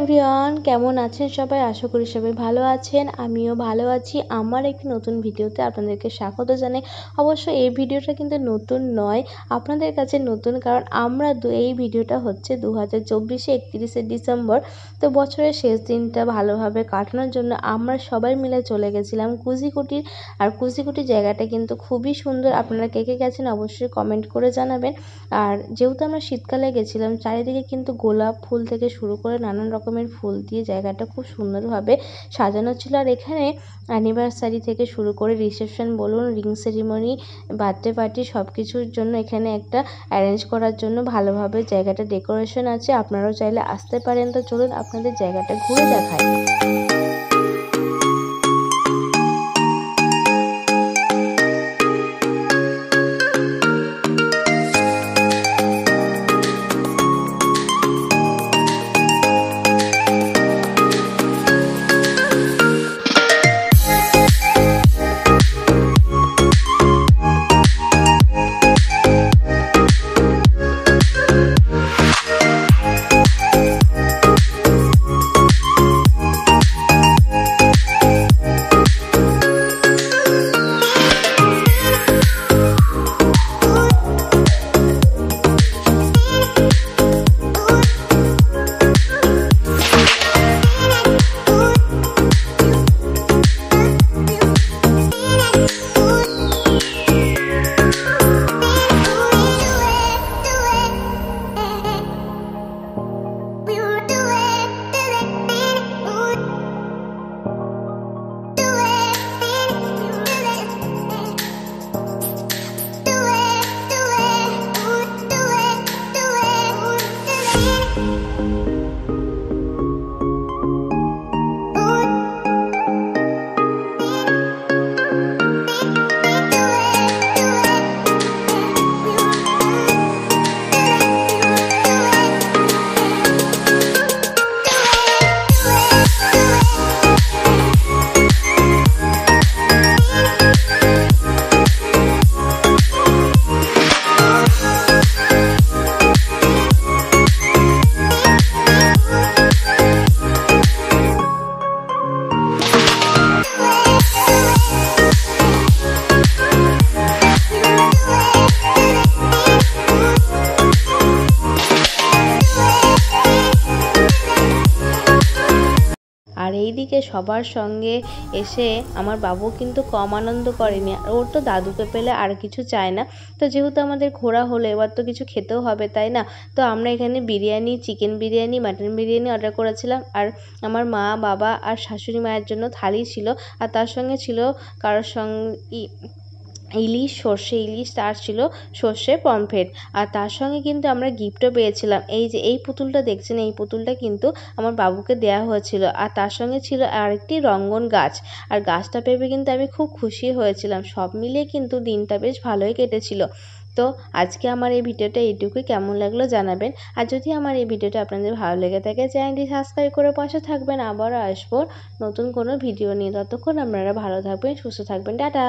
Everyone, কেমন আছেন সবাই? আশা করি সবাই ভালো আছেন। আমিও ভালো আছি। আমার একটি নতুন ভিডিওতে আপনাদেরকে স্বাগত জানাই। অবশ্য এই ভিডিওটা কিন্তু নতুন নয়, আপনাদের কাছে নতুন, কারণ এই ভিডিওটা হচ্ছে 2024 31শে ডিসেম্বর। তো বছরের শেষ দিনটা ভালোভাবে কাটানোর জন্য আমরা সবাই মিলে চলে গেছিলাম কুচিকুটির। আর কুচিকুটি জায়গাটা কিন্তু খুবই সুন্দর। আপনারা কে কে গেছেন অবশ্যই কমেন্ট করে জানাবেন। আর যেহেতু আমরা শীতকালে গেছিলাম, চারিদিকে কিন্তু গোলাপ ফুল থেকে শুরু করে নানান রকমের ফুল দিয়ে জায়গাটা খুব সুন্দরভাবে সাজানো ছিল। আর এখানে অ্যানিভার্সারি থেকে শুরু করে রিসেপশন বলুন, রিং সেরিমনি, বার্থডে পার্টি সব কিছুর জন্য এখানে একটা অ্যারেঞ্জ করার জন্য ভালোভাবে জায়গাটা ডেকোরেশন আছে। আপনারাও চাইলে আসতে পারেন। তো চলুন আপনাদের জায়গাটা ঘুরে দেখাই। আর এইদিকে সবার সঙ্গে এসে আমার বাবু কিন্তু কম আনন্দ করেনি। ওর তো দাদুকে পেলে আর কিছু চায় না। তো যেহেতু আমাদের ঘোরা হলো, এবার তো কিছু খেতেও হবে, তাই না? তো আমরা এখানে biryani, chicken biryani, mutton biryani order করেছিলাম। আর আমার মা, বাবা আর শাশুড়ি মায়ের জন্য থালি ছিল। আর তার সঙ্গে ছিল কারোর সঙ্গে ইলিশ, সর্ষে ইলিশ, তার ছিল সর্ষে পমফ্রেট। আর তার সঙ্গে কিন্তু আমরা গিফটও পেয়েছিলাম। এই যে এই পুতুলটা দেখছেন, এই পুতুলটা কিন্তু আমার বাবুকে দেওয়া হয়েছিল। আর তার সঙ্গে ছিল আরেকটি রঙ্গন গাছ। আর গাছটা পেয়ে কিন্তু আমি খুব খুশি হয়েছিলাম। সব মিলিয়ে কিন্তু দিনটা বেশ ভালোই কেটেছিল। তো আজকে আমার এই ভিডিওটা এইটুকুই। কেমন লাগলো জানাবেন। আর যদি আমার এই ভিডিওটা আপনাদের ভালো লেগে থাকে, চ্যানেলটি সাবস্ক্রাইব করে পাশে থাকবেন। আবারও আসবো নতুন কোনো ভিডিও নিয়ে। ততক্ষণ আপনারা ভালো থাকবেন, সুস্থ থাকবেন। টাটা।